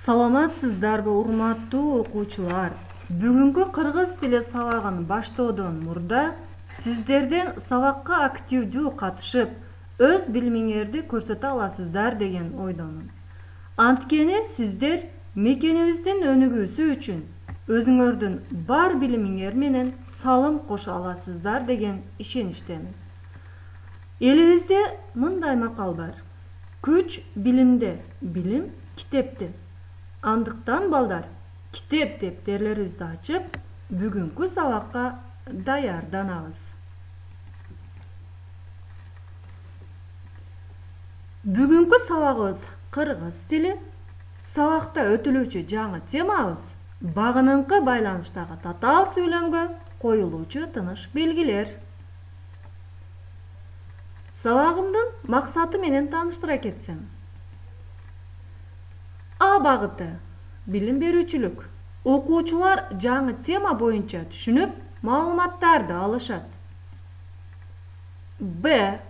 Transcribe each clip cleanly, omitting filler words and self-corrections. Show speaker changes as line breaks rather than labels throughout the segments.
Саламатсыздарбы, урматтуу окуучулар. Бүгүнкү кыргыз тили сабагын баштоодон мурда сиздерден сабакка активдүү катышып, өз билимиңерди көрсөтө аласыздар деген ойдомун. Анткени сиздер мекенибиздин өнүгүүсү үчүн өзүңөрдүн бар билимиңер менен салым кошо аласыздар деген ишеничтемин. Элибизде мындай макал бар: күч билимде, билим китепте. Андыктан балдар, китеп дептерлерибизди ачып, бүгүнкү сабакка даярданабыз. Бүгүнкү сабагыбыз кыргыз тили. Сабакта өтүлүүчү жаңы темабыз багыныңкы байланыштагы татаал сүйлөмгө коюлуучу тыныш белгилер. Сабагымдын максаты менен тааныштыра кетсем. А багыты билим берүүчүлүк. Окуучулар жаңы тема боюнча түшүнүп, маалыматтарды алышат. Б.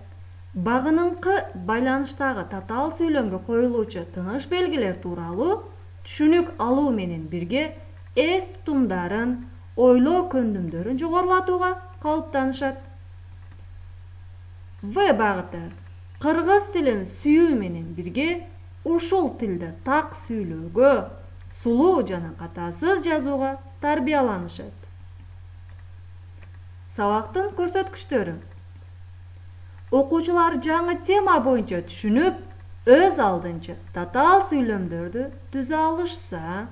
Багыныңкы байланыштагы татаал сүйлөмгө коюлуучу тыныш белгилер тууралуу түшүнүк алуу менен бирге эс тутумдарын, ойлоо көндүмдөрүн жогорулатууга калыптанышат. В багыты кыргыз тилин сүйүү менен бирге ушул тилде так сүйлөөгө, сулуу жана катасыз жазууга тарбияланышат. Сабактын көрсөткүчтөрү. Окуучулар жаңы тема боюнча түшүнүп, өз алдынча татаал сүйлөмдөрдү түзө алышса,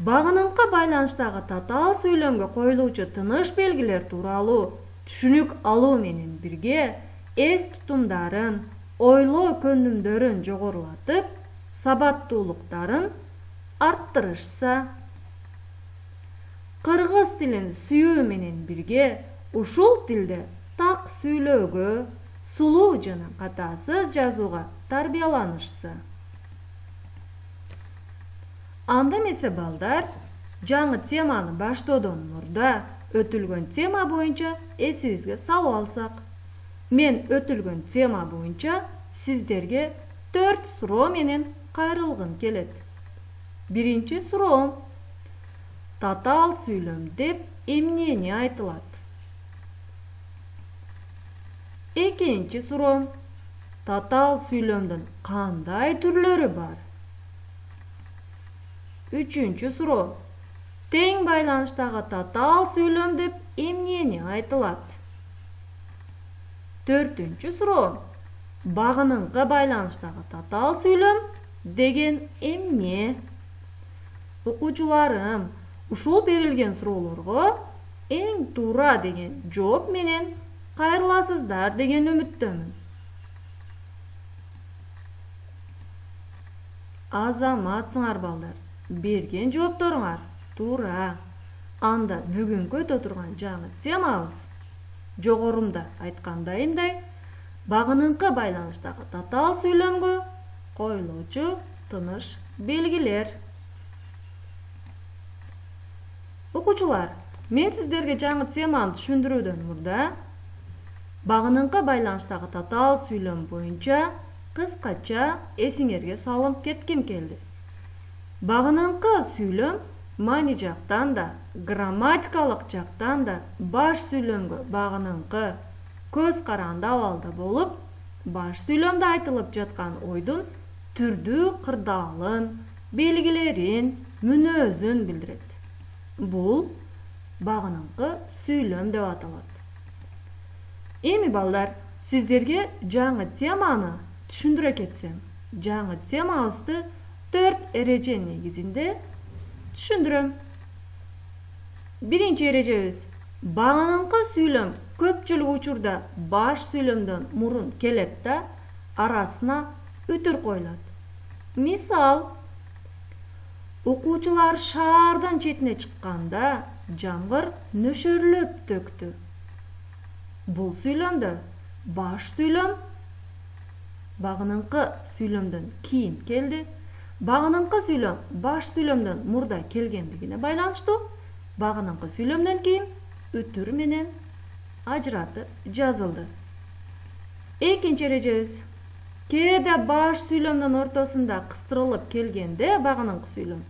багыныңкы байланыштагы татаал сүйлөмгө коюлуучу тыныш белгилер тууралуу түшүнүк алуу менен бирге эс тутумдарын, ойлоо көндүмдөрүн жогорулатып, сабаттуулуктарын арттырышса, кыргыз тилин сүйүү менен бирге ушул тилде так сүйлөөгө, сулуу жана катасыз жазууга тарбияланышса. Анда эмесе балдар, жаңы теманы баштоодон мурда өтүлгөн тема боюнча эсибизге салып алсак. Мен өтүлгөн тема боюнча сиздерге 4 суроо менен кайрылгым келет. Биринчи суроом: татаал сүйлөм деп эмнени айтылат? Экинчи суроом: татаал сүйлөмдүн кандай түрлөрү бар? Үчүнчү суроо: тең байланыштагы татаал сүйлөм деп эмнени айтылат? Төртүнчү суроо: багыныңкы байланыштагы татаал сүйлөм деген эмне? Окуучуларым, ушул берилген суроолорго эң туура деген жооп менен кайрыласыздар деген үмүттөмүн. Азаматсыңар балдар, берген жоопторуңар туура. Анда бүгүнкү өтө турган жаңы темабыз жогорумда айткандайымдай багыныңкы байланыштагы татаал сүйлөмгө коюлуучу тыныш белгилер. Окуучулар, мен сиздерге жаңы теманы түшүндүрүүдөн мурда багыныңкы байланыштагы татаал сүйлөм боюнча кыскача эсиңерге салып кетким келди. Багыныңкы сүйлөм маани жактан да, грамматикалык жактан да баш сүйлөмгө багыныңкы, көз каранды абалда болуп, баш сүйлөмдө айтылып жаткан ойдун түрдүү кырдаалын, белгилерин, мүнөзүн билдирет. Бул багыныңкы сүйлөм деп аталат. Эми балдар, сиздерге жаңы теманы түшүндүрө кетсем, жаңы темабызды 4 эреже негизинде түшүндүрөм. Биринчи эрежебиз: багыныңкы сүйлөм көпчүлүк учурда баш сүйлөмдөн мурун келет да, арасына үтүр коюлат. Мисал, окуучулар шаардан четине чыкканда жамгыр нөшөрлөп төктү. Бул сүйлөмдө баш сүйлөм багыныңкы сүйлөмдөн кийин келди. Багыныңкы сүйлөм баш сүйлөмдөн мурда келгендигине байланыштуу багыныңкы сүйлөмдөн кийин үтүр менен ажыратып жазылды. Экинчи эрежебиз: Кээде баш сүйлөмдүн ортосунда кыстырылып келгенде багыныңкы сүйлөм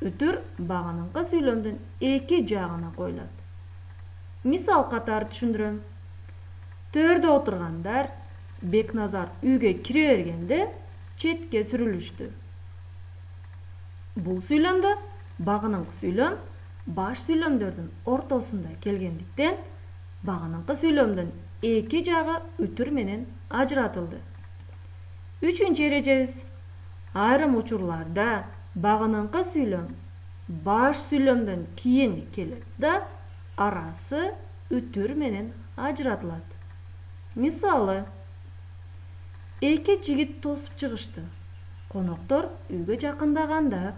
үтүр багыныңкы сүйлөмдүн эки жагына коюлат. Мисал катары түшүндүрөм. Төрдө отургандар Бекназар үйгө кире бергенде четке сүрүлүштү. Бул сүйлөмдө багыныңкы сүйлөм баш сүйлөмдөрдүн ортосунда келгендиктен багыныңкы сүйлөмдүн эки жагы үтүр менен ажыратылды. Үчүнчү эрежебиз. Айрым учурларда багыныңкы сүйлөм баш сүйлөмдөн кийин келет да арасы үтүр менен ажыратылат. Мисалы, эки жигит тосуп чыгышты. Коноктор үйгө жакындаганда.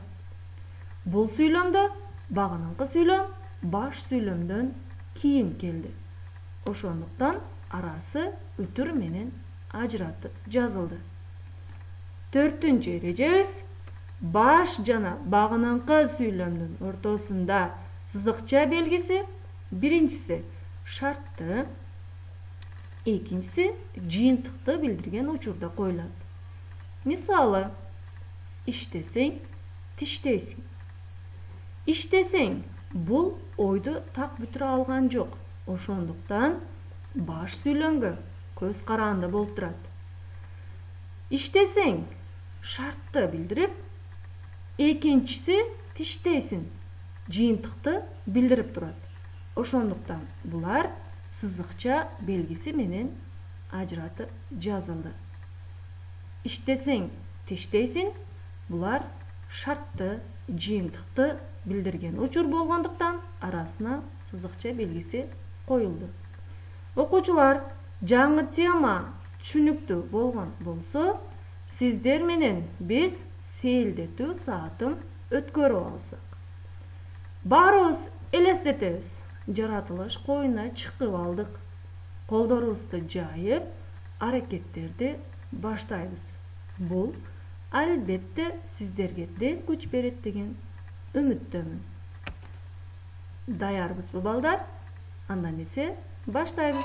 Бул сүйлөмдө багыныңкы сүйлөм баш сүйлөмдөн кийин келди. Ошондуктан арасы үтүр менен ажыратып жазылды. Төртүнчү эрежебиз. Баш жана багыныңкы сүйлөмдүн ортосунда сызыкча белгиси биринчиси шартты, экинчиси жыйынтыкты билдирген учурда коюлат. Мисалы, иштесең, тиштейсиң. Иштесең, бул ойду так бүтүрө алган жок. Ошондуктан баш сүйлөмгө көз каранды болуп турат. Иштесең шартты билдирип, экинчиси тиштейсиң жыйынтыкты билдирип турат. Ошондуктан булар сызыкча белгиси менен ажыратып жазылды. Иштесең, тиштейсиң булар шартты, жыйынтыкты билдирген учур болгондуктан арасына сызыкча белгиси коюлду. Окуучулар, жаңы тема түшүнүктүү болгон болсо, сиздер менен биз сейилдетүү саатын өткөрүп алсак. Баарыбыз элестетебиз. Жаратылыш коюна чыгып алдык. Колдорубузду жайып, аракеттерди баштайбыз. Бул албетте сиздерге дем күч берет деген үмүттөмүн. Даярбызбы балдар? Анда эмесе баштайбыз.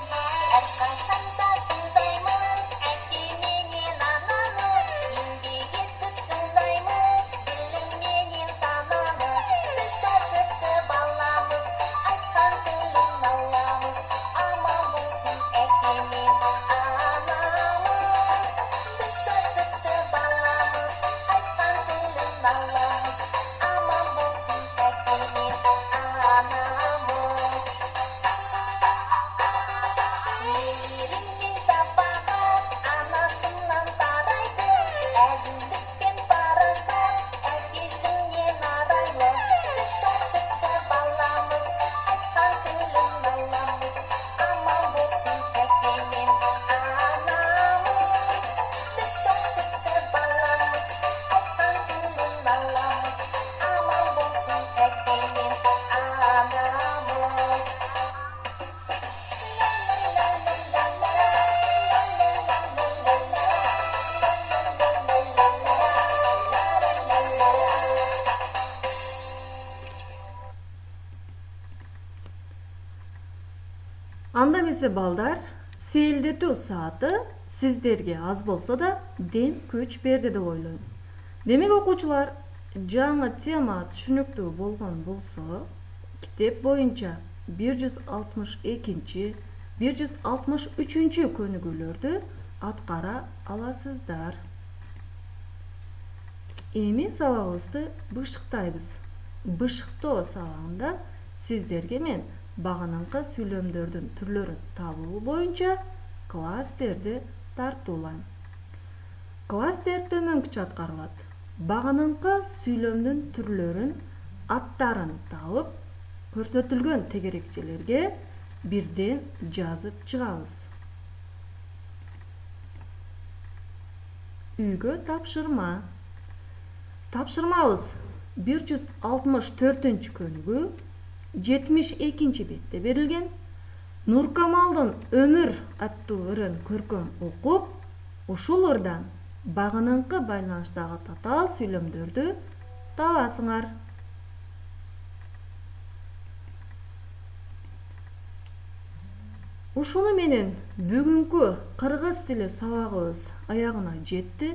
Анда эмесе балдар, сейилдетүү сааты сиздерге аз болсо да дем күч берди деп ойлойм. Демек окуучулар, жаңы тема түшүнүктүү болгон болсо, китеп боюнча 162, 163 көнүгүүлөрдү аткара аласыздар. Эми сабагыбызды бышыктайбыз. Бышыктоо сабагында сиздерге мен багыныңкы сүйлөмдөрдүн түрлөрүн табуу боюнча класстерди тартуулайм. Класстер төмөнкүчө аткарылат. Багыныңкы сүйлөмдүн түрлөрүн аттарын табып, көрсөтүлгөн тегерекчелерге бирден жазып чыгабыз. Үйгө тапшырма. Тапшырмабыз 164 көнүгүү 72 бетте берилген. Нуркамалдын «Өмүр» аттуу ырын көркөм окуп, ушул ырдан багыныңкы байланыштагы татаал сүйлөмдөрдү табасыңар. Ошону менен бүгүнкү кыргыз тили сабагыбыз аягына жетти.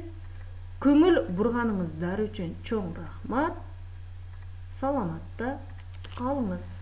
Көңүл бурганыңыздар үчүн чоң рахмат. Саламатта калыңыз.